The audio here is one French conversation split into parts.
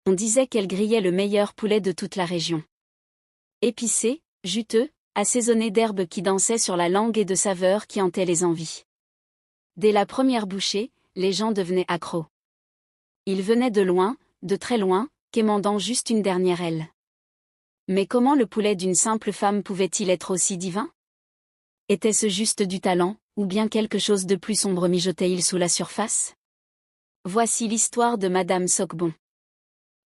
On disait qu'elle grillait le meilleur poulet de toute la région. Épicé, juteux, assaisonné d'herbes qui dansaient sur la langue et de saveurs qui hantaient les envies. Dès la première bouchée, les gens devenaient accros. Ils venaient de loin, de très loin, quémandant juste une dernière aile. Mais comment le poulet d'une simple femme pouvait-il être aussi divin? Était-ce juste du talent, ou bien quelque chose de plus sombre mijotait-il sous la surface? Voici l'histoire de Madame Socbon.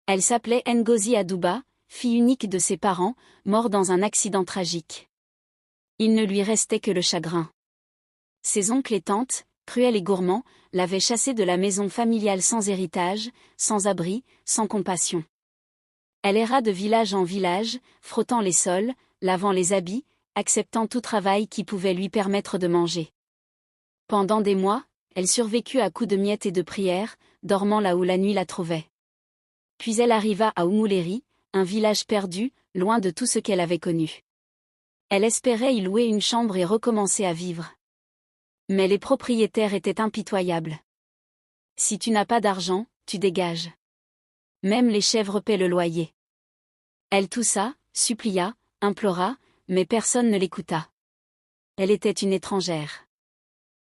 Elle s'appelait Ngozi Aduba, fille unique de ses parents, mort dans un accident tragique. Il ne lui restait que le chagrin. Ses oncles et tantes, cruels et gourmands, l'avaient chassée de la maison familiale sans héritage, sans abri, sans compassion. Elle erra de village en village, frottant les sols, lavant les habits, acceptant tout travail qui pouvait lui permettre de manger. Pendant des mois, elle survécut à coups de miettes et de prières, dormant là où la nuit la trouvait. Puis elle arriva à Oumouléry, un village perdu, loin de tout ce qu'elle avait connu. Elle espérait y louer une chambre et recommencer à vivre. Mais les propriétaires étaient impitoyables. Si tu n'as pas d'argent, tu dégages. Même les chèvres paient le loyer. Elle toussa, supplia, implora, mais personne ne l'écouta. Elle était une étrangère.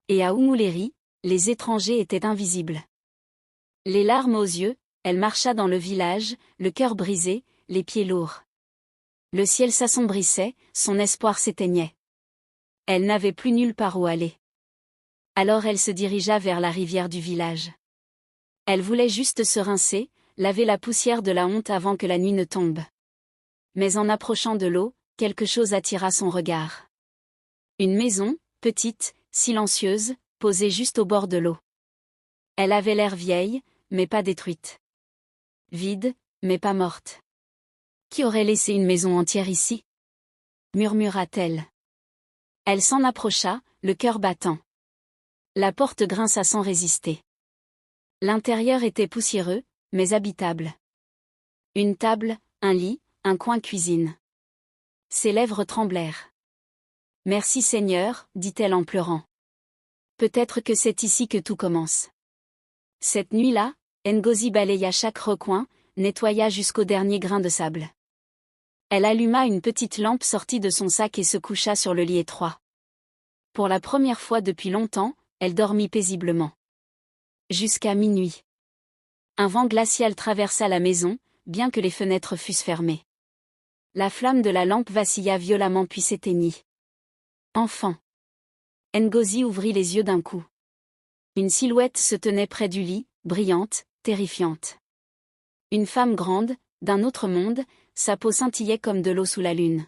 Et à Oumouléry, les étrangers étaient invisibles. Les larmes aux yeux, elle marcha dans le village, le cœur brisé, les pieds lourds. Le ciel s'assombrissait, son espoir s'éteignait. Elle n'avait plus nulle part où aller. Alors elle se dirigea vers la rivière du village. Elle voulait juste se rincer, laver la poussière de la honte avant que la nuit ne tombe. Mais en approchant de l'eau, quelque chose attira son regard. Une maison, petite, silencieuse, posée juste au bord de l'eau. Elle avait l'air vieille, mais pas détruite. Vide, mais pas morte. Qui aurait laissé une maison entière ici? Murmura-t-elle. Elle s'en approcha, le cœur battant. La porte grinça sans résister. L'intérieur était poussiéreux, mais habitable. Une table, un lit, un coin cuisine. Ses lèvres tremblèrent. Merci Seigneur, dit-elle en pleurant. Peut-être que c'est ici que tout commence. Cette nuit-là, Ngozi balaya chaque recoin, nettoya jusqu'au dernier grain de sable. Elle alluma une petite lampe sortie de son sac et se coucha sur le lit étroit. Pour la première fois depuis longtemps, elle dormit paisiblement. Jusqu'à minuit. Un vent glacial traversa la maison, bien que les fenêtres fussent fermées. La flamme de la lampe vacilla violemment puis s'éteignit. Enfin. Ngozi ouvrit les yeux d'un coup. Une silhouette se tenait près du lit, brillante, terrifiante. Une femme grande, d'un autre monde, sa peau scintillait comme de l'eau sous la lune.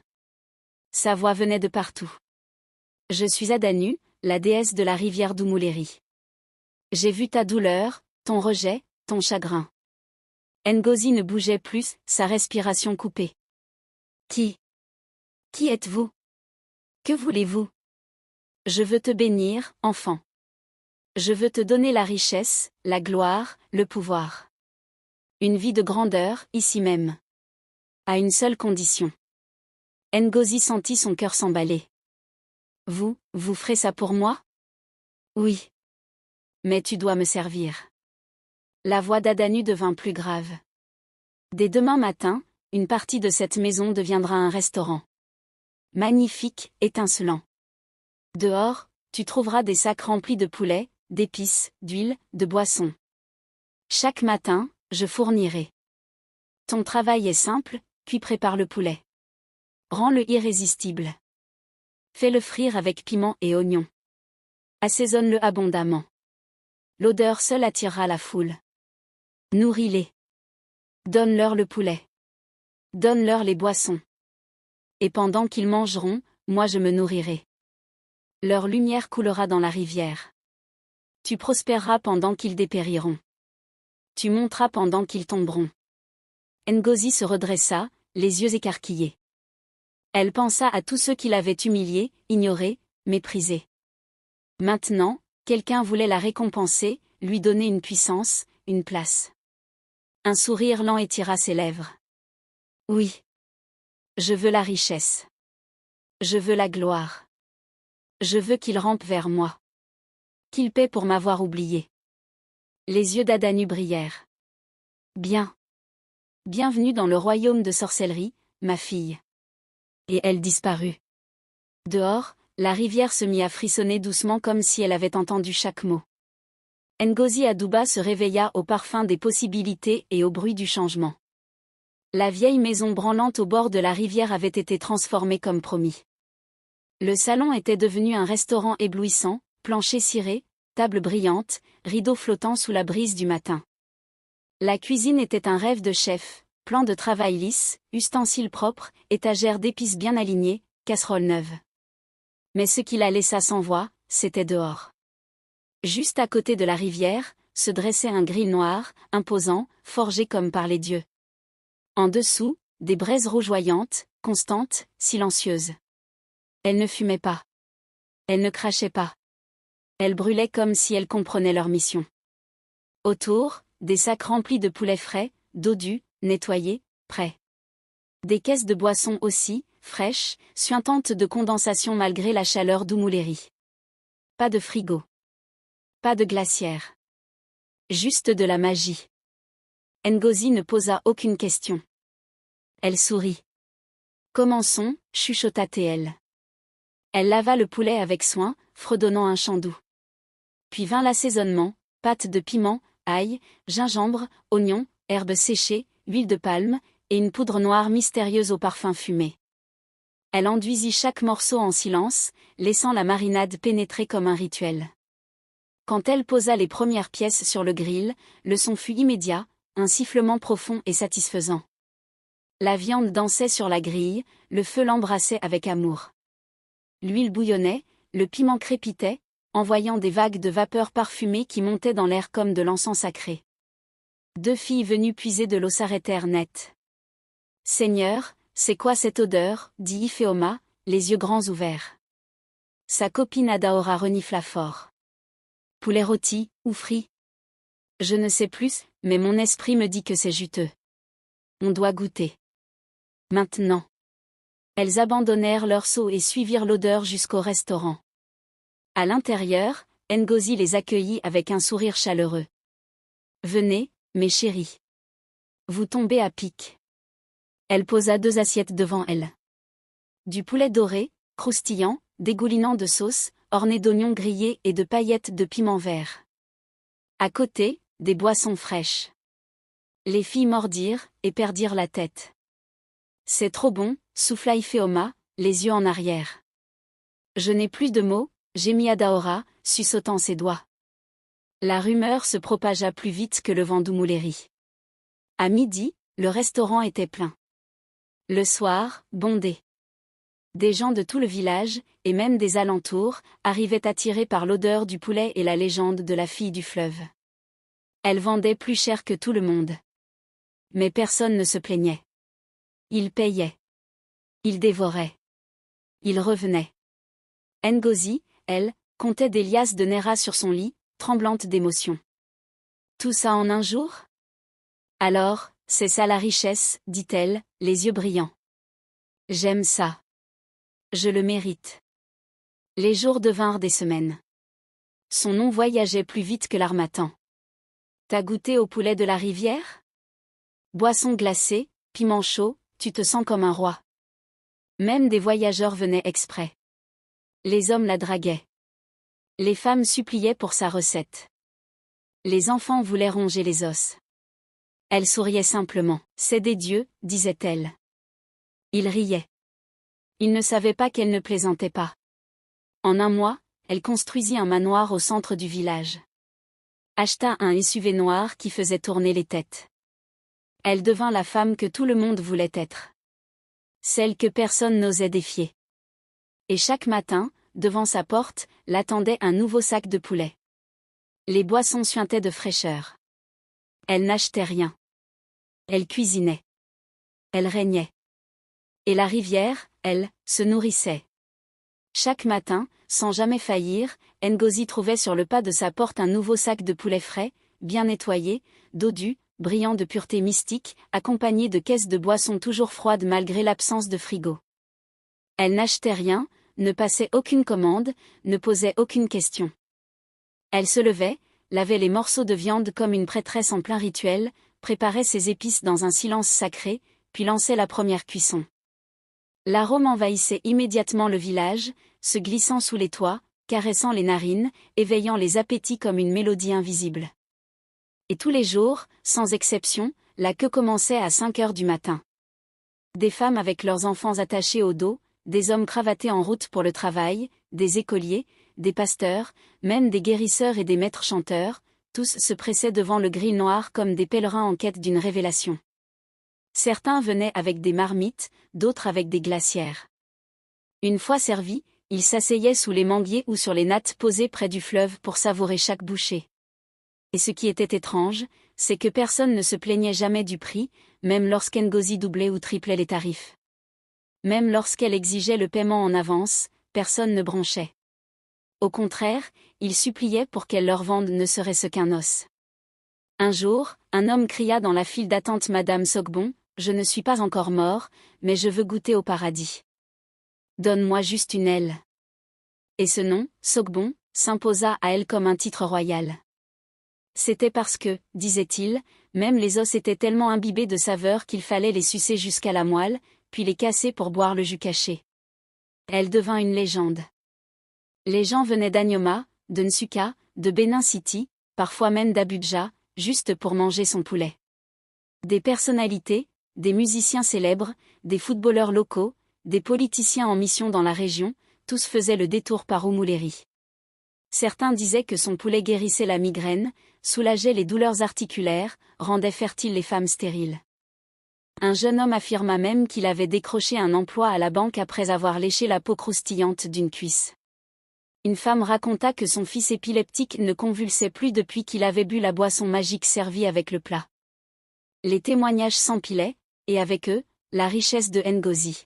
Sa voix venait de partout. Je suis Adanu, la déesse de la rivière d'Oumouléry. J'ai vu ta douleur, ton rejet, ton chagrin. Ngozi ne bougeait plus, sa respiration coupée. Qui êtes-vous? Que voulez-vous? Je veux te bénir, enfant. Je veux te donner la richesse, la gloire, le pouvoir. Une vie de grandeur, ici même. À une seule condition. Ngozi sentit son cœur s'emballer. Vous ferez ça pour moi? Oui. Mais tu dois me servir. La voix d'Adanu devint plus grave. Dès demain matin, une partie de cette maison deviendra un restaurant. Magnifique, étincelant. Dehors, tu trouveras des sacs remplis de poulet, d'épices, d'huile, de boissons. Chaque matin, je fournirai. Ton travail est simple, puis prépare le poulet. Rends-le irrésistible. Fais-le frire avec piment et oignons. Assaisonne-le abondamment. L'odeur seule attirera la foule. Nourris-les. Donne-leur le poulet. Donne-leur les boissons. Et pendant qu'ils mangeront, moi je me nourrirai. Leur lumière coulera dans la rivière. Tu prospéreras pendant qu'ils dépériront. Tu monteras pendant qu'ils tomberont. Ngozi se redressa, les yeux écarquillés. Elle pensa à tous ceux qui l'avaient humiliée, ignorée, méprisée. Maintenant, quelqu'un voulait la récompenser, lui donner une puissance, une place. Un sourire lent étira ses lèvres. Oui. Je veux la richesse. Je veux la gloire. Je veux qu'il rampe vers moi. Qu'il paie pour m'avoir oublié. Les yeux d'Adanu brillèrent. Bien. Bienvenue dans le royaume de sorcellerie, ma fille. » Et elle disparut. Dehors, la rivière se mit à frissonner doucement comme si elle avait entendu chaque mot. Ngozi Aduba se réveilla au parfum des possibilités et au bruit du changement. La vieille maison branlante au bord de la rivière avait été transformée comme promis. Le salon était devenu un restaurant éblouissant, plancher ciré, table brillante, rideaux flottants sous la brise du matin. La cuisine était un rêve de chef, plan de travail lisse, ustensiles propres, étagères d'épices bien alignées, casseroles neuves. Mais ce qui la laissa sans voix, c'était dehors. Juste à côté de la rivière, se dressait un grill noir, imposant, forgé comme par les dieux. En dessous, des braises rougeoyantes, constantes, silencieuses. Elle ne fumait pas. Elle ne crachait pas. Elle brûlait comme si elle comprenait leur mission. Autour, des sacs remplis de poulets frais, dodus, nettoyés, prêts. Des caisses de boissons aussi, fraîches, suintantes de condensation malgré la chaleur d'Oumouléry. Pas de frigo. Pas de glacière. Juste de la magie. Ngozi ne posa aucune question. Elle sourit. Commençons, chuchota TL. Elle lava le poulet avec soin, fredonnant un chant doux. Puis vint l'assaisonnement, pâte de piment, ail, gingembre, oignons, herbes séchées, huile de palme, et une poudre noire mystérieuse au parfum fumé. Elle enduisit chaque morceau en silence, laissant la marinade pénétrer comme un rituel. Quand elle posa les premières pièces sur le grill, le son fut immédiat, un sifflement profond et satisfaisant. La viande dansait sur la grille, le feu l'embrassait avec amour. L'huile bouillonnait, le piment crépitait, envoyant des vagues de vapeur parfumée qui montaient dans l'air comme de l'encens sacré. 2 filles venues puiser de l'eau s'arrêtèrent net. « Seigneur, c'est quoi cette odeur » dit Ifeoma, les yeux grands ouverts. Sa copine Adaora renifla fort. « Poulet rôti, ou frit ?»« Je ne sais plus, mais mon esprit me dit que c'est juteux. On doit goûter. » Maintenant. Elles abandonnèrent leur seau et suivirent l'odeur jusqu'au restaurant. À l'intérieur, Ngozi les accueillit avec un sourire chaleureux. « Venez, mes chéris. Vous tombez à pic. » Elle posa 2 assiettes devant elle. Du poulet doré, croustillant, dégoulinant de sauce, orné d'oignons grillés et de paillettes de piment vert. À côté, des boissons fraîches. Les filles mordirent et perdirent la tête. « C'est trop bon » souffla Ifeoma, les yeux en arrière. « Je n'ai plus de mots » gémit Adaora, suçotant ses doigts. La rumeur se propagea plus vite que le vent d'Oumouléry. À midi, le restaurant était plein. Le soir, bondé. Des gens de tout le village, et même des alentours, arrivaient attirés par l'odeur du poulet et la légende de la fille du fleuve. Elle vendait plus cher que tout le monde. Mais personne ne se plaignait. Ils payaient. Ils dévoraient. Ils revenaient. Ngozi, elle, comptait des liasses de Nera sur son lit, tremblante d'émotion. Tout ça en un jour ? Alors, c'est ça la richesse, dit-elle, les yeux brillants. J'aime ça. Je le mérite. Les jours devinrent des semaines. Son nom voyageait plus vite que l'harmattan. T'as goûté au poulet de la rivière ? Boisson glacée, piment chaud, tu te sens comme un roi. Même des voyageurs venaient exprès. Les hommes la draguaient. Les femmes suppliaient pour sa recette. Les enfants voulaient ronger les os. Elle souriait simplement. « C'est des dieux », disait-elle. Ils riaient. Ils ne savaient pas qu'elle ne plaisantait pas. En un mois, elle construisit un manoir au centre du village. Acheta un SUV noir qui faisait tourner les têtes. Elle devint la femme que tout le monde voulait être. Celle que personne n'osait défier. Et chaque matin, devant sa porte, l'attendait un nouveau sac de poulet. Les boissons suintaient de fraîcheur. Elle n'achetait rien. Elle cuisinait. Elle régnait. Et la rivière, elle, se nourrissait. Chaque matin, sans jamais faillir, Ngozi trouvait sur le pas de sa porte un nouveau sac de poulet frais, bien nettoyé, dodu, brillant de pureté mystique, accompagné de caisses de boissons toujours froides malgré l'absence de frigo. Elle n'achetait rien, ne passait aucune commande, ne posait aucune question. Elle se levait, lavait les morceaux de viande comme une prêtresse en plein rituel, préparait ses épices dans un silence sacré, puis lançait la première cuisson. L'arôme envahissait immédiatement le village, se glissant sous les toits, caressant les narines, éveillant les appétits comme une mélodie invisible. Et tous les jours, sans exception, la queue commençait à 5 heures du matin. Des femmes avec leurs enfants attachés au dos, des hommes cravatés en route pour le travail, des écoliers, des pasteurs, même des guérisseurs et des maîtres chanteurs, tous se pressaient devant le grill noir comme des pèlerins en quête d'une révélation. Certains venaient avec des marmites, d'autres avec des glacières. Une fois servis, ils s'asseyaient sous les manguiers ou sur les nattes posées près du fleuve pour savourer chaque bouchée. Et ce qui était étrange, c'est que personne ne se plaignait jamais du prix, même lorsqu'Ngozi doublait ou triplait les tarifs. Même lorsqu'elle exigeait le paiement en avance, personne ne bronchait. Au contraire, ils suppliaient pour qu'elle leur vende ne serait-ce qu'un os. Un jour, un homme cria dans la file d'attente: Madame Sogbon, je ne suis pas encore mort, mais je veux goûter au paradis. Donne-moi juste une aile. Et ce nom, Sogbon, s'imposa à elle comme un titre royal. C'était parce que, disait-il, même les os étaient tellement imbibés de saveur qu'il fallait les sucer jusqu'à la moelle, puis les casser pour boire le jus caché. Elle devint une légende. Les gens venaient d'Anyoma, de Nsuka, de Benin City, parfois même d'Abuja, juste pour manger son poulet. Des personnalités, des musiciens célèbres, des footballeurs locaux, des politiciens en mission dans la région, tous faisaient le détour par Oumouléry. Certains disaient que son poulet guérissait la migraine, soulageait les douleurs articulaires, rendait fertiles les femmes stériles. Un jeune homme affirma même qu'il avait décroché un emploi à la banque après avoir léché la peau croustillante d'une cuisse. Une femme raconta que son fils épileptique ne convulsait plus depuis qu'il avait bu la boisson magique servie avec le plat. Les témoignages s'empilaient, et avec eux, la richesse de Ngozi.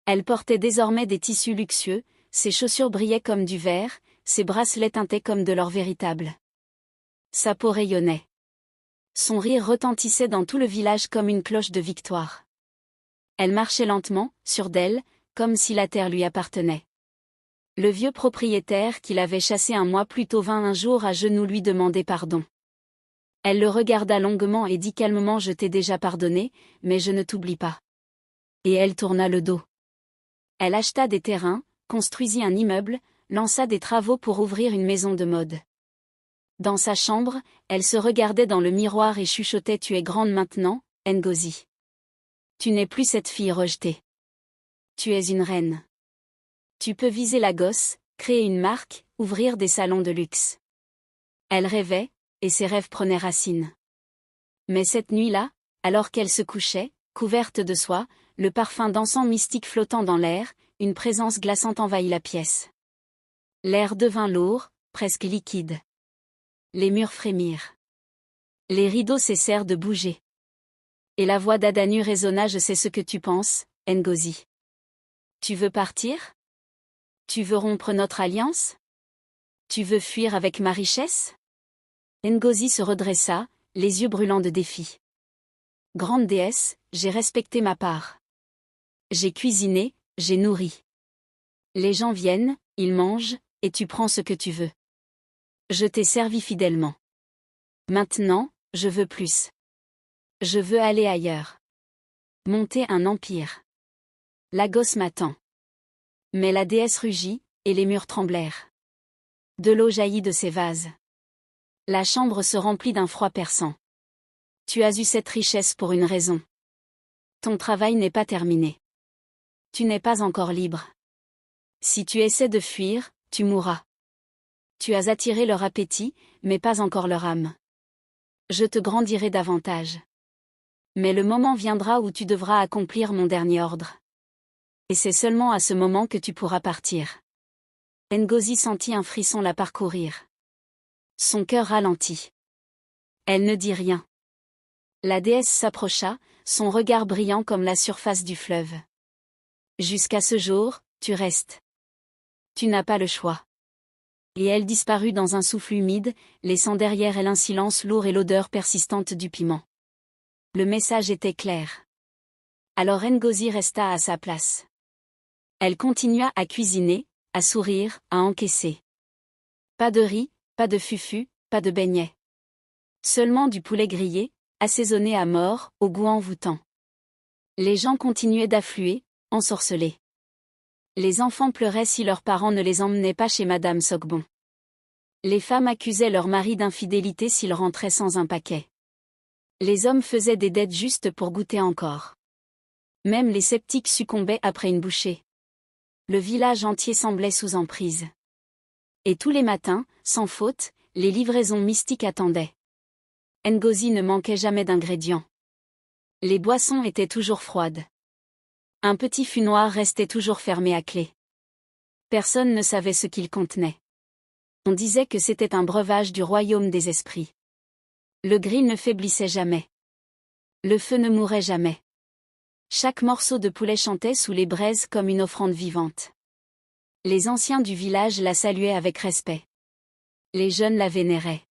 Elle portait désormais des tissus luxueux, ses chaussures brillaient comme du verre, ses bracelets tintaient comme de l'or véritable. Sa peau rayonnait. Son rire retentissait dans tout le village comme une cloche de victoire. Elle marchait lentement, sûre d'elle, comme si la terre lui appartenait. Le vieux propriétaire qui l'avait chassé un mois plus tôt vint un jour à genoux lui demander pardon. Elle le regarda longuement et dit calmement: Je t'ai déjà pardonné, mais je ne t'oublie pas. Et elle tourna le dos. Elle acheta des terrains, construisit un immeuble, lança des travaux pour ouvrir une maison de mode. Dans sa chambre, elle se regardait dans le miroir et chuchotait: Tu es grande maintenant, Ngozi. Tu n'es plus cette fille rejetée. Tu es une reine. Tu peux viser la gosse, créer une marque, ouvrir des salons de luxe. Elle rêvait, et ses rêves prenaient racine. Mais cette nuit-là, alors qu'elle se couchait, couverte de soie, le parfum d'encens mystique flottant dans l'air, une présence glaçante envahit la pièce. L'air devint lourd, presque liquide. Les murs frémirent. Les rideaux cessèrent de bouger. Et la voix d'Adanu résonna: Je sais ce que tu penses, Ngozi. Tu veux partir? Tu veux rompre notre alliance? Tu veux fuir avec ma richesse? Ngozi se redressa, les yeux brûlants de défi. Grande déesse, j'ai respecté ma part. J'ai cuisiné, j'ai nourri. Les gens viennent, ils mangent, et tu prends ce que tu veux. Je t'ai servi fidèlement. Maintenant, je veux plus. Je veux aller ailleurs. Monter un empire. Lagos m'attend. Mais la déesse rugit, et les murs tremblèrent. De l'eau jaillit de ses vases. La chambre se remplit d'un froid perçant. Tu as eu cette richesse pour une raison. Ton travail n'est pas terminé. Tu n'es pas encore libre. Si tu essaies de fuir, tu mourras. Tu as attiré leur appétit, mais pas encore leur âme. Je te grandirai davantage. Mais le moment viendra où tu devras accomplir mon dernier ordre. Et c'est seulement à ce moment que tu pourras partir. Ngozi sentit un frisson la parcourir. Son cœur ralentit. Elle ne dit rien. La déesse s'approcha, son regard brillant comme la surface du fleuve. Jusqu'à ce jour, tu restes. Tu n'as pas le choix. Et elle disparut dans un souffle humide, laissant derrière elle un silence lourd et l'odeur persistante du piment. Le message était clair. Alors Ngozi resta à sa place. Elle continua à cuisiner, à sourire, à encaisser. Pas de riz, pas de fufu, pas de beignets. Seulement du poulet grillé, assaisonné à mort, au goût envoûtant. Les gens continuaient d'affluer, ensorcelés. Les enfants pleuraient si leurs parents ne les emmenaient pas chez Madame Sogbon. Les femmes accusaient leur mari d'infidélité s'il rentrait sans un paquet. Les hommes faisaient des dettes justes pour goûter encore. Même les sceptiques succombaient après une bouchée. Le village entier semblait sous emprise. Et tous les matins, sans faute, les livraisons mystiques attendaient. Ngozi ne manquait jamais d'ingrédients. Les boissons étaient toujours froides. Un petit fût noir restait toujours fermé à clé. Personne ne savait ce qu'il contenait. On disait que c'était un breuvage du royaume des esprits. Le grill ne faiblissait jamais. Le feu ne mourait jamais. Chaque morceau de poulet chantait sous les braises comme une offrande vivante. Les anciens du village la saluaient avec respect. Les jeunes la vénéraient.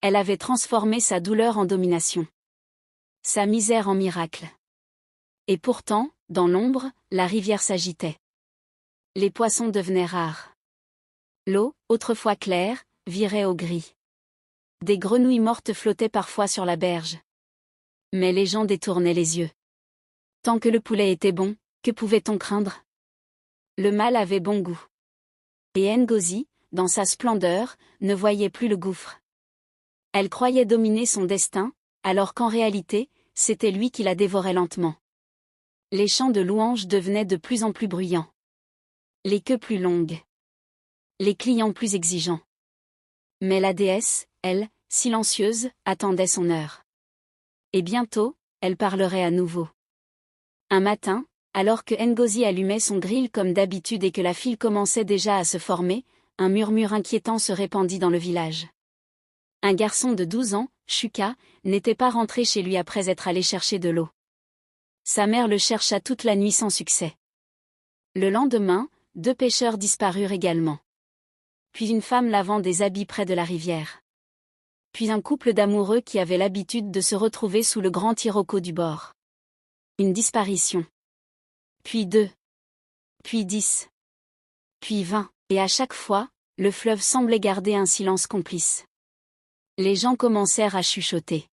Elle avait transformé sa douleur en domination. Sa misère en miracle. Et pourtant, dans l'ombre, la rivière s'agitait. Les poissons devenaient rares. L'eau, autrefois claire, virait au gris. Des grenouilles mortes flottaient parfois sur la berge. Mais les gens détournaient les yeux. Tant que le poulet était bon, que pouvait-on craindre? Le mal avait bon goût. Et Ngozi, dans sa splendeur, ne voyait plus le gouffre. Elle croyait dominer son destin, alors qu'en réalité, c'était lui qui la dévorait lentement. Les chants de louanges devenaient de plus en plus bruyants. Les queues plus longues. Les clients plus exigeants. Mais la déesse, elle, silencieuse, attendait son heure. Et bientôt, elle parlerait à nouveau. Un matin, alors que Ngozi allumait son grill comme d'habitude et que la file commençait déjà à se former, un murmure inquiétant se répandit dans le village. Un garçon de 12 ans, Shuka, n'était pas rentré chez lui après être allé chercher de l'eau. Sa mère le chercha toute la nuit sans succès. Le lendemain, 2 pêcheurs disparurent également. Puis une femme lavant des habits près de la rivière. Puis un couple d'amoureux qui avait l'habitude de se retrouver sous le grand iroko du bord. Une disparition. Puis 2. Puis 10. Puis 20, et à chaque fois, le fleuve semblait garder un silence complice. Les gens commencèrent à chuchoter.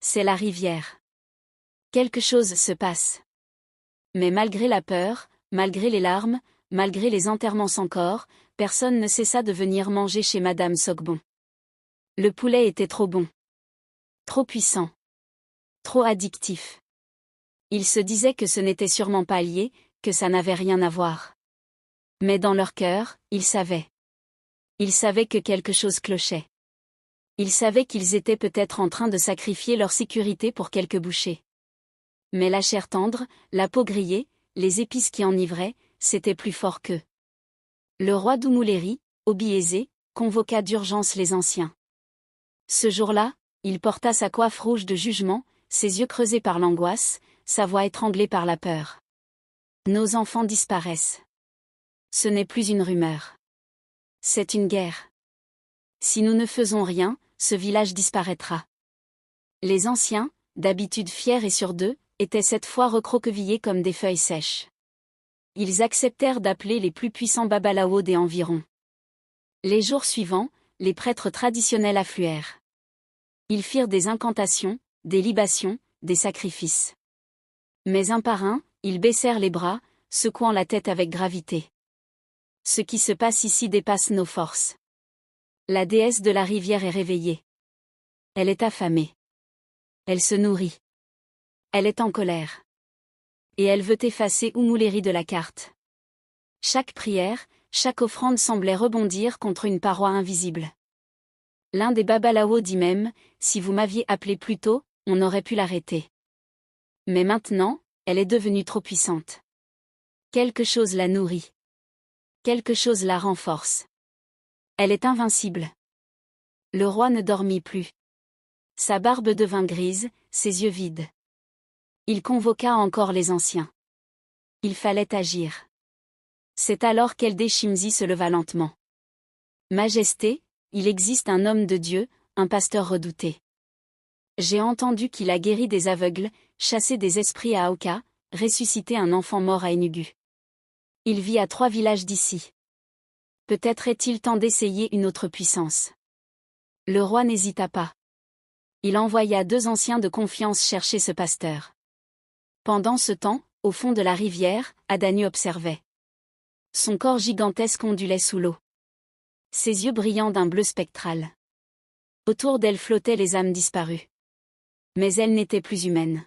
C'est la rivière. Quelque chose se passe. Mais malgré la peur, malgré les larmes, malgré les enterrements sans corps, personne ne cessa de venir manger chez Madame Sogbon. Le poulet était trop bon. Trop puissant. Trop addictif. Ils se disaient que ce n'était sûrement pas lié, que ça n'avait rien à voir. Mais dans leur cœur, ils savaient. Ils savaient que quelque chose clochait. Ils savaient qu'ils étaient peut-être en train de sacrifier leur sécurité pour quelques bouchées. Mais la chair tendre, la peau grillée, les épices qui enivraient, c'était plus fort qu'eux. Le roi d'Oumuléri, Obiézé, convoqua d'urgence les anciens. Ce jour-là, il porta sa coiffe rouge de jugement, ses yeux creusés par l'angoisse, sa voix étranglée par la peur. Nos enfants disparaissent. Ce n'est plus une rumeur. C'est une guerre. Si nous ne faisons rien, ce village disparaîtra. Les anciens, d'habitude fiers et sûrs d'eux, étaient cette fois recroquevillés comme des feuilles sèches. Ils acceptèrent d'appeler les plus puissants babalaos des environs. Les jours suivants, les prêtres traditionnels affluèrent. Ils firent des incantations, des libations, des sacrifices. Mais un par un, ils baissèrent les bras, secouant la tête avec gravité. Ce qui se passe ici dépasse nos forces. La déesse de la rivière est réveillée. Elle est affamée. Elle se nourrit. Elle est en colère. Et elle veut effacer Oumuléri de la carte. Chaque prière, chaque offrande semblait rebondir contre une paroi invisible. L'un des babalaos dit même, si vous m'aviez appelé plus tôt, on aurait pu l'arrêter. Mais maintenant, elle est devenue trop puissante. Quelque chose la nourrit. Quelque chose la renforce. Elle est invincible. Le roi ne dormit plus. Sa barbe devint grise, ses yeux vides. Il convoqua encore les anciens. Il fallait agir. C'est alors qu'Eldé Shimzi se leva lentement. Majesté, il existe un homme de Dieu, un pasteur redouté. J'ai entendu qu'il a guéri des aveugles, chassé des esprits à Aoka, ressuscité un enfant mort à Enugu. Il vit à 3 villages d'ici. Peut-être est-il temps d'essayer une autre puissance. Le roi n'hésita pas. Il envoya 2 anciens de confiance chercher ce pasteur. Pendant ce temps, au fond de la rivière, Adanu observait. Son corps gigantesque ondulait sous l'eau. Ses yeux brillants d'un bleu spectral. Autour d'elle flottaient les âmes disparues. Mais elles n'étaient plus humaines.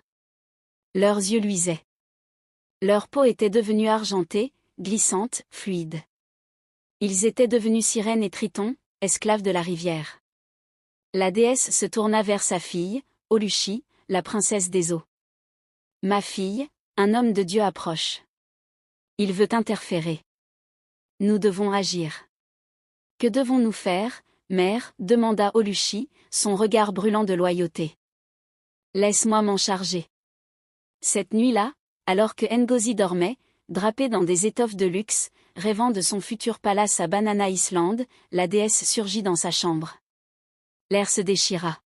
Leurs yeux luisaient. Leur peau était devenue argentée, glissante, fluide. Ils étaient devenus sirènes et tritons, esclaves de la rivière. La déesse se tourna vers sa fille, Olushi, la princesse des eaux. Ma fille, un homme de Dieu approche. Il veut interférer. Nous devons agir. Que devons-nous faire, mère demanda Olushi, son regard brûlant de loyauté. Laisse-moi m'en charger. Cette nuit-là, alors que Ngozi dormait, drapée dans des étoffes de luxe, rêvant de son futur palace à Banana Island, la déesse surgit dans sa chambre. L'air se déchira.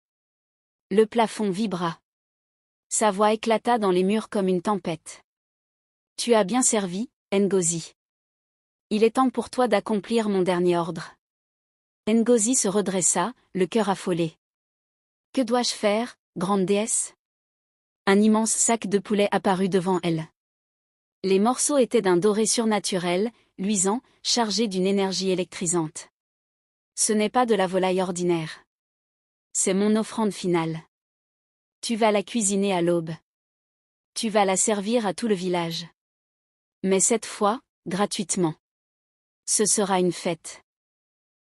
Le plafond vibra. Sa voix éclata dans les murs comme une tempête. Tu as bien servi, Ngozi. Il est temps pour toi d'accomplir mon dernier ordre. Ngozi se redressa, le cœur affolé. Que dois-je faire, grande déesse? Un immense sac de poulet apparut devant elle. Les morceaux étaient d'un doré surnaturel, luisant, chargé d'une énergie électrisante. Ce n'est pas de la volaille ordinaire. C'est mon offrande finale. Tu vas la cuisiner à l'aube. Tu vas la servir à tout le village. Mais cette fois, gratuitement. Ce sera une fête.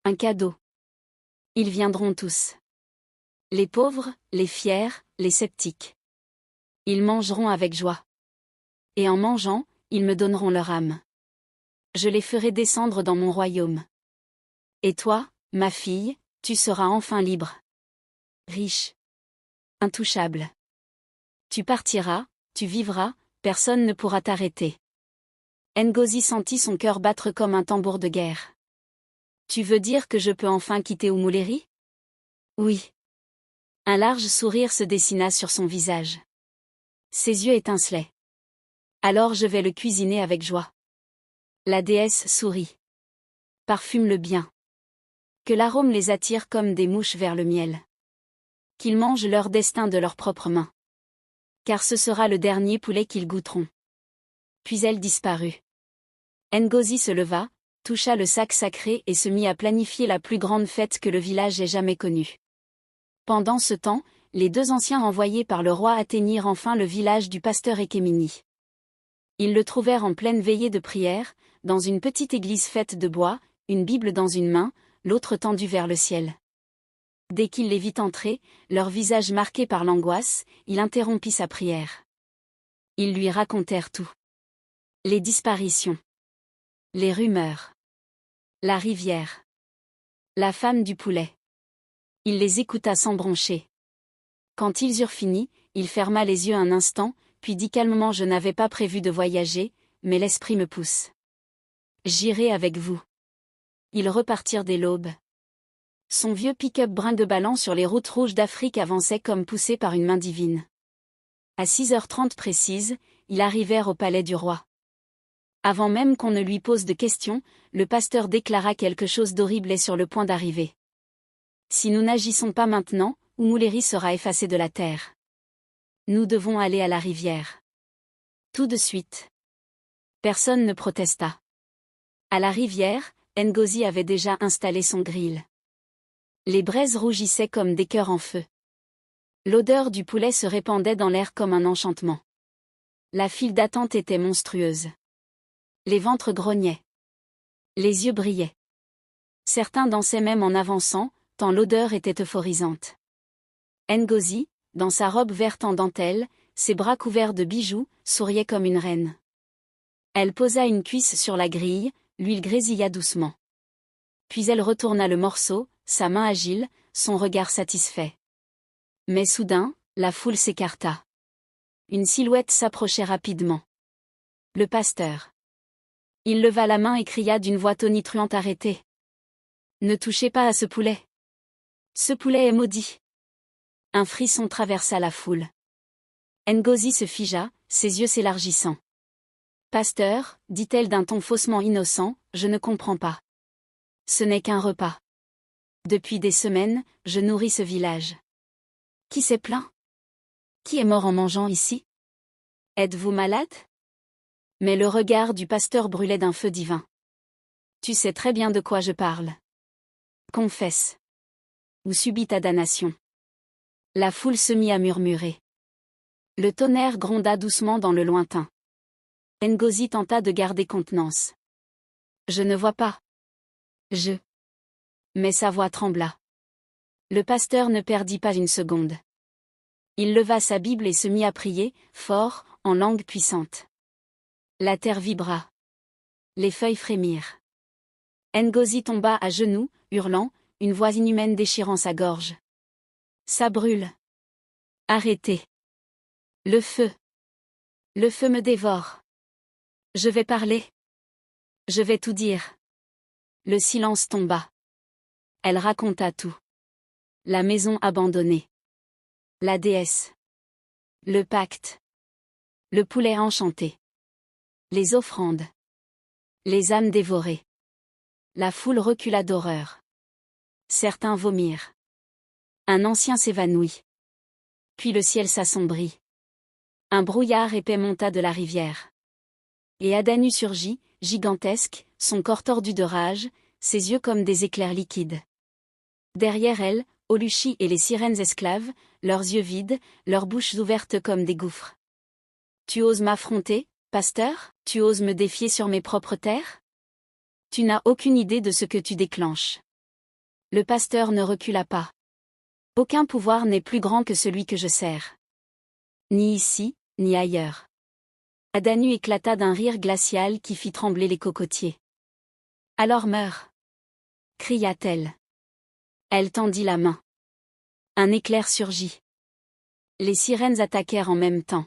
Un cadeau. Ils viendront tous. Les pauvres, les fiers, les sceptiques. Ils mangeront avec joie. Et en mangeant, ils me donneront leur âme. Je les ferai descendre dans mon royaume. Et toi, ma fille, tu seras enfin libre. Riche. Intouchable. Tu partiras, tu vivras, personne ne pourra t'arrêter. Ngozi sentit son cœur battre comme un tambour de guerre. Tu veux dire que je peux enfin quitter Umuleri? Oui. Un large sourire se dessina sur son visage. Ses yeux étincelaient. Alors je vais le cuisiner avec joie. La déesse sourit. Parfume-le bien. Que l'arôme les attire comme des mouches vers le miel. Qu'ils mangent leur destin de leurs propres mains. Car ce sera le dernier poulet qu'ils goûteront. Puis elle disparut. Ngozi se leva, toucha le sac sacré et se mit à planifier la plus grande fête que le village ait jamais connue. Pendant ce temps, les 2 anciens envoyés par le roi atteignirent enfin le village du pasteur Ekemini. Ils le trouvèrent en pleine veillée de prière, dans une petite église faite de bois, une Bible dans une main, l'autre tendue vers le ciel. Dès qu'il les vit entrer, leur visage marqué par l'angoisse, il interrompit sa prière. Ils lui racontèrent tout. Les disparitions. Les rumeurs. La rivière. La femme du poulet. Il les écouta sans broncher. Quand ils eurent fini, il ferma les yeux un instant, puis dit calmement: Je n'avais pas prévu de voyager, mais l'esprit me pousse. J'irai avec vous. Ils repartirent dès l'aube. Son vieux pick-up brun de ballon sur les routes rouges d'Afrique avançait comme poussé par une main divine. À 6h30 précises, ils arrivèrent au palais du roi. Avant même qu'on ne lui pose de questions, le pasteur déclara quelque chose d'horrible est sur le point d'arriver. Si nous n'agissons pas maintenant, Umuleri sera effacé de la terre. Nous devons aller à la rivière. Tout de suite. Personne ne protesta. À la rivière, Ngozi avait déjà installé son grill. Les braises rougissaient comme des cœurs en feu. L'odeur du poulet se répandait dans l'air comme un enchantement. La file d'attente était monstrueuse. Les ventres grognaient. Les yeux brillaient. Certains dansaient même en avançant, tant l'odeur était euphorisante. Ngozi, dans sa robe verte en dentelle, ses bras couverts de bijoux, souriait comme une reine. Elle posa une cuisse sur la grille, l'huile grésilla doucement. Puis elle retourna le morceau, sa main agile, son regard satisfait. Mais soudain, la foule s'écarta. Une silhouette s'approchait rapidement. Le pasteur. Il leva la main et cria d'une voix tonitruante: Arrêtez. Ne touchez pas à ce poulet. Ce poulet est maudit. Un frisson traversa la foule. Ngozi se figea, ses yeux s'élargissant. Pasteur, dit-elle d'un ton faussement innocent, je ne comprends pas. Ce n'est qu'un repas. Depuis des semaines, je nourris ce village. Qui s'est plaint? Qui est mort en mangeant ici? Êtes-vous malade? Mais le regard du pasteur brûlait d'un feu divin. Tu sais très bien de quoi je parle. Confesse. Ou subis ta damnation. La foule se mit à murmurer. Le tonnerre gronda doucement dans le lointain. Ngozi tenta de garder contenance. Je ne vois pas. Mais sa voix trembla. Le pasteur ne perdit pas une seconde. Il leva sa Bible et se mit à prier, fort, en langue puissante. La terre vibra. Les feuilles frémirent. Ngozi tomba à genoux, hurlant, une voix inhumaine déchirant sa gorge. Ça brûle. Arrêtez. Le feu. Le feu me dévore. Je vais parler. Je vais tout dire. Le silence tomba. Elle raconta tout. La maison abandonnée. La déesse. Le pacte. Le poulet enchanté. Les offrandes. Les âmes dévorées. La foule recula d'horreur. Certains vomirent. Un ancien s'évanouit. Puis le ciel s'assombrit. Un brouillard épais monta de la rivière. Et Adanu surgit, gigantesque, son corps tordu de rage, ses yeux comme des éclairs liquides. Derrière elle, Oluchi et les sirènes esclaves, leurs yeux vides, leurs bouches ouvertes comme des gouffres. Tu oses m'affronter, pasteur? Tu oses me défier sur mes propres terres? Tu n'as aucune idée de ce que tu déclenches. Le pasteur ne recula pas. Aucun pouvoir n'est plus grand que celui que je sers. Ni ici, ni ailleurs. Adanu éclata d'un rire glacial qui fit trembler les cocotiers. Alors meurs! Cria-t-elle. Elle tendit la main. Un éclair surgit. Les sirènes attaquèrent en même temps.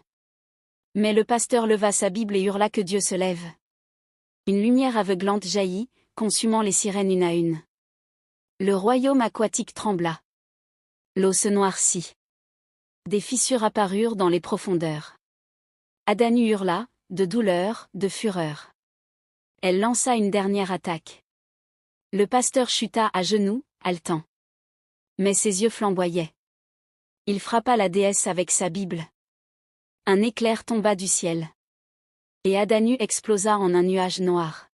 Mais le pasteur leva sa Bible et hurla que Dieu se lève. Une lumière aveuglante jaillit, consumant les sirènes une à une. Le royaume aquatique trembla. L'eau se noircit. Des fissures apparurent dans les profondeurs. Adanu hurla, de douleur, de fureur. Elle lança une dernière attaque. Le pasteur chuta à genoux, haletant. Mais ses yeux flamboyaient. Il frappa la déesse avec sa Bible. Un éclair tomba du ciel. Et Adanu explosa en un nuage noir.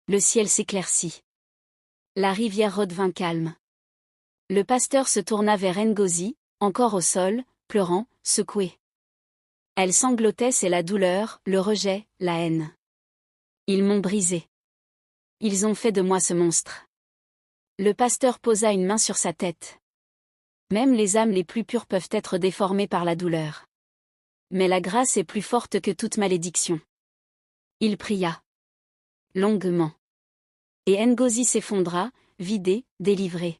Le ciel s'éclaircit. La rivière redevint calme. Le pasteur se tourna vers Ngozi, encore au sol, pleurant, secouée. Elle sanglotait, c'est la douleur, le rejet, la haine. Ils m'ont brisé. Ils ont fait de moi ce monstre. Le pasteur posa une main sur sa tête. Même les âmes les plus pures peuvent être déformées par la douleur. Mais la grâce est plus forte que toute malédiction. Il pria. Longuement. Et Ngozi s'effondra, vidé, délivré.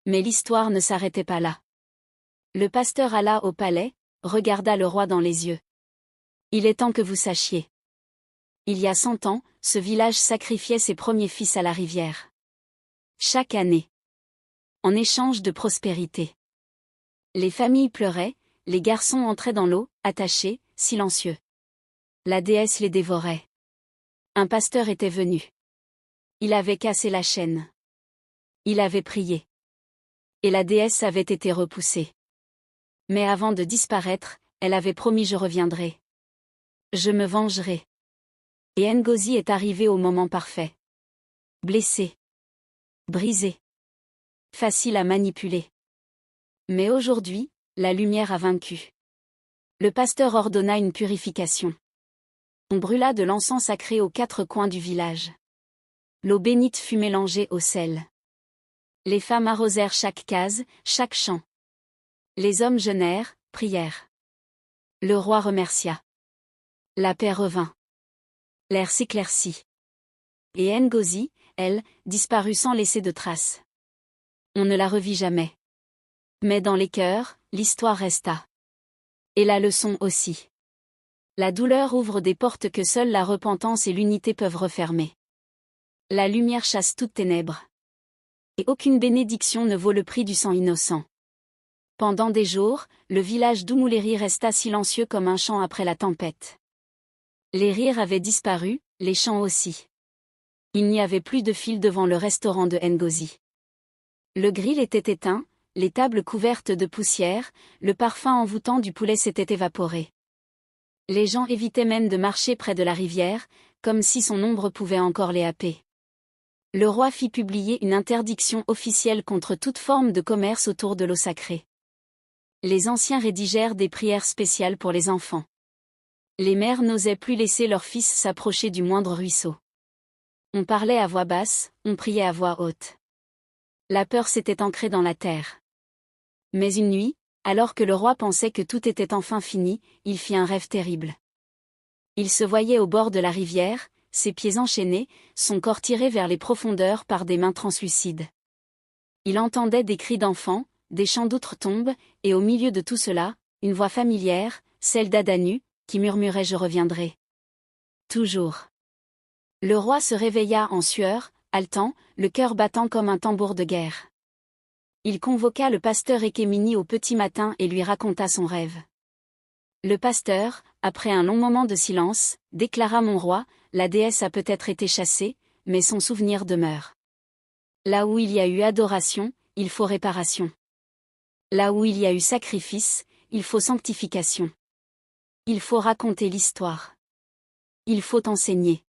Mais l'histoire ne s'arrêtait pas là. Le pasteur alla au palais, regarda le roi dans les yeux. Il est temps que vous sachiez. Il y a 100 ans, ce village sacrifiait ses premiers fils à la rivière. Chaque année. En échange de prospérité. Les familles pleuraient, les garçons entraient dans l'eau, attachés, silencieux. La déesse les dévorait. Un pasteur était venu. Il avait cassé la chaîne. Il avait prié. Et la déesse avait été repoussée. Mais avant de disparaître, elle avait promis: je reviendrai. Je me vengerai. Et Ngozi est arrivée au moment parfait. Blessée. Brisée. Facile à manipuler. Mais aujourd'hui, la lumière a vaincu. Le pasteur ordonna une purification. On brûla de l'encens sacré aux 4 coins du village. L'eau bénite fut mélangée au sel. Les femmes arrosèrent chaque case, chaque champ. Les hommes jeûnèrent, prièrent. Le roi remercia. La paix revint. L'air s'éclaircit. Et Ngozi, elle, disparut sans laisser de traces. On ne la revit jamais. Mais dans les cœurs, l'histoire resta. Et la leçon aussi. La douleur ouvre des portes que seule la repentance et l'unité peuvent refermer. La lumière chasse toute ténèbres. Et aucune bénédiction ne vaut le prix du sang innocent. Pendant des jours, le village d'Oumuleri resta silencieux comme un champ après la tempête. Les rires avaient disparu, les chants aussi. Il n'y avait plus de file devant le restaurant de Ngozi. Le grill était éteint, les tables couvertes de poussière, le parfum envoûtant du poulet s'était évaporé. Les gens évitaient même de marcher près de la rivière, comme si son ombre pouvait encore les happer. Le roi fit publier une interdiction officielle contre toute forme de commerce autour de l'eau sacrée. Les anciens rédigèrent des prières spéciales pour les enfants. Les mères n'osaient plus laisser leurs fils s'approcher du moindre ruisseau. On parlait à voix basse, on priait à voix haute. La peur s'était ancrée dans la terre. Mais une nuit, alors que le roi pensait que tout était enfin fini, il fit un rêve terrible. Il se voyait au bord de la rivière, ses pieds enchaînés, son corps tiré vers les profondeurs par des mains translucides. Il entendait des cris d'enfants, des chants d'outre-tombe, et au milieu de tout cela, une voix familière, celle d'Adanu, qui murmurait « Je reviendrai ». Toujours. Le roi se réveilla en sueur, haletant, le cœur battant comme un tambour de guerre. Il convoqua le pasteur Ékémini au petit matin et lui raconta son rêve. Le pasteur, après un long moment de silence, déclara « Mon roi, la déesse a peut-être été chassée, mais son souvenir demeure. Là où il y a eu adoration, il faut réparation. Là où il y a eu sacrifice, il faut sanctification. Il faut raconter l'histoire. Il faut enseigner.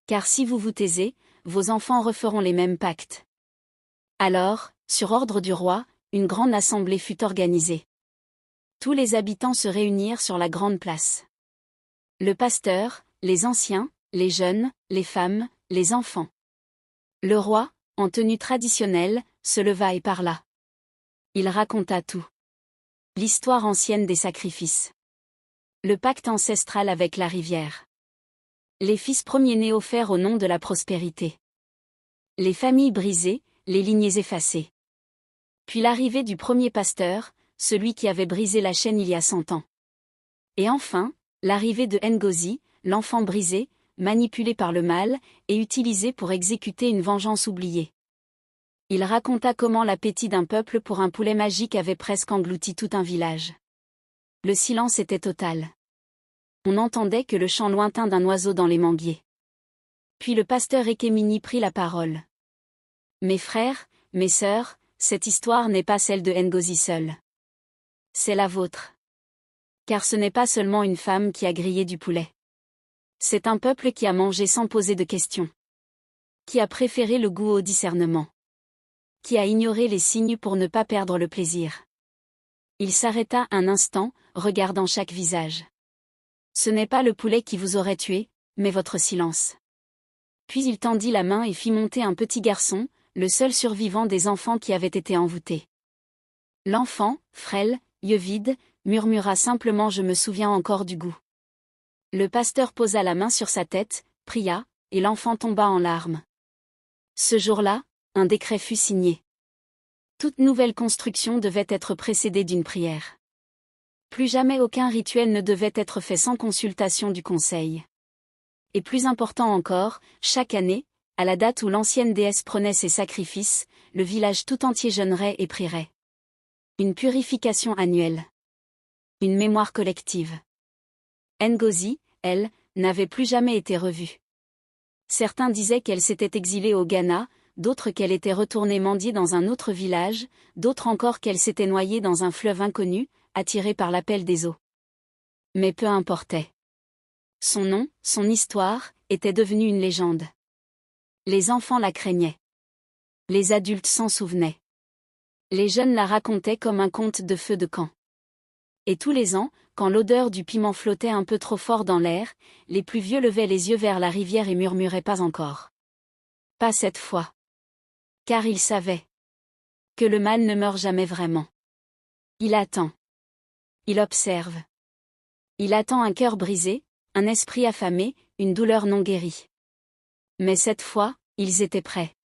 Car si vous vous taisez, vos enfants referont les mêmes pactes. » Alors, sur ordre du roi, une grande assemblée fut organisée. Tous les habitants se réunirent sur la grande place. Le pasteur, les anciens, les jeunes, les femmes, les enfants. Le roi, en tenue traditionnelle, se leva et parla. Il raconta tout. L'histoire ancienne des sacrifices. Le pacte ancestral avec la rivière. Les fils premiers-nés offerts au nom de la prospérité. Les familles brisées, les lignées effacées. Puis l'arrivée du premier pasteur, celui qui avait brisé la chaîne il y a 100 ans. Et enfin, l'arrivée de Ngozi, l'enfant brisé, manipulé par le mal, et utilisé pour exécuter une vengeance oubliée. Il raconta comment l'appétit d'un peuple pour un poulet magique avait presque englouti tout un village. Le silence était total. On n'entendait que le chant lointain d'un oiseau dans les manguiers. Puis le pasteur Ékémini prit la parole. « Mes frères, mes sœurs, cette histoire n'est pas celle de Ngozi seule. C'est la vôtre. Car ce n'est pas seulement une femme qui a grillé du poulet. C'est un peuple qui a mangé sans poser de questions. Qui a préféré le goût au discernement. Qui a ignoré les signes pour ne pas perdre le plaisir. » Il s'arrêta un instant, regardant chaque visage. « Ce n'est pas le poulet qui vous aurait tué, mais votre silence. » Puis il tendit la main et fit monter un petit garçon, le seul survivant des enfants qui avaient été envoûtés. L'enfant, frêle, yeux vides, murmura simplement « Je me souviens encore du goût. » Le pasteur posa la main sur sa tête, pria, et l'enfant tomba en larmes. Ce jour-là, un décret fut signé. Toute nouvelle construction devait être précédée d'une prière. Plus jamais aucun rituel ne devait être fait sans consultation du conseil. Et plus important encore, chaque année, à la date où l'ancienne déesse prenait ses sacrifices, le village tout entier jeûnerait et prierait. Une purification annuelle. Une mémoire collective. Ngozi, elle, n'avait plus jamais été revue. Certains disaient qu'elle s'était exilée au Ghana, d'autres qu'elle était retournée mendier dans un autre village, d'autres encore qu'elle s'était noyée dans un fleuve inconnu, attirée par l'appel des eaux. Mais peu importait. Son nom, son histoire, était devenue une légende. Les enfants la craignaient. Les adultes s'en souvenaient. Les jeunes la racontaient comme un conte de feu de camp. Et tous les ans, quand l'odeur du piment flottait un peu trop fort dans l'air, les plus vieux levaient les yeux vers la rivière et murmuraient « Pas encore. Pas cette fois. » Car ils savaient que le mal ne meurt jamais vraiment. Il attend. Il observe. Il attend un cœur brisé, un esprit affamé, une douleur non guérie. Mais cette fois, ils étaient prêts.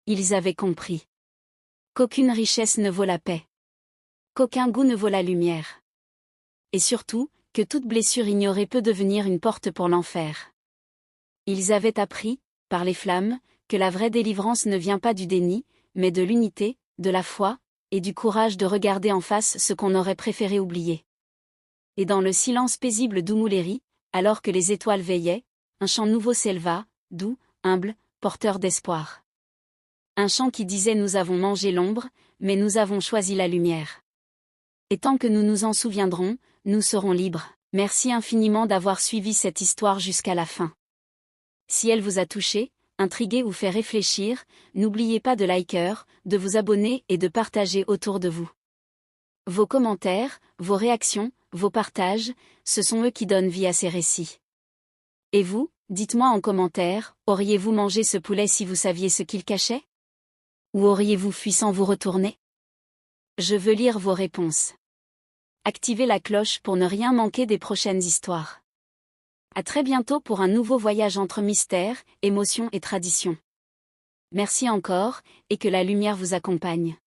Ils avaient compris qu'aucune richesse ne vaut la paix. Qu'aucun goût ne vaut la lumière. Et surtout, que toute blessure ignorée peut devenir une porte pour l'enfer. Ils avaient appris, par les flammes, que la vraie délivrance ne vient pas du déni, mais de l'unité, de la foi, et du courage de regarder en face ce qu'on aurait préféré oublier. Et dans le silence paisible d'Oumouléry, alors que les étoiles veillaient, un chant nouveau s'éleva, doux, humble, porteur d'espoir. Un chant qui disait « Nous avons mangé l'ombre, mais nous avons choisi la lumière. Et tant que nous nous en souviendrons, nous serons libres. Merci infiniment d'avoir suivi cette histoire jusqu'à la fin. Si elle vous a touché, intrigué ou fait réfléchir, n'oubliez pas de liker, de vous abonner et de partager autour de vous. Vos commentaires, vos réactions, vos partages, ce sont eux qui donnent vie à ces récits. Et vous, dites-moi en commentaire, auriez-vous mangé ce poulet si vous saviez ce qu'il cachait? Ou auriez-vous fui sans vous retourner? Je veux lire vos réponses. Activez la cloche pour ne rien manquer des prochaines histoires. À très bientôt pour un nouveau voyage entre mystère, émotion et tradition. Merci encore, et que la lumière vous accompagne.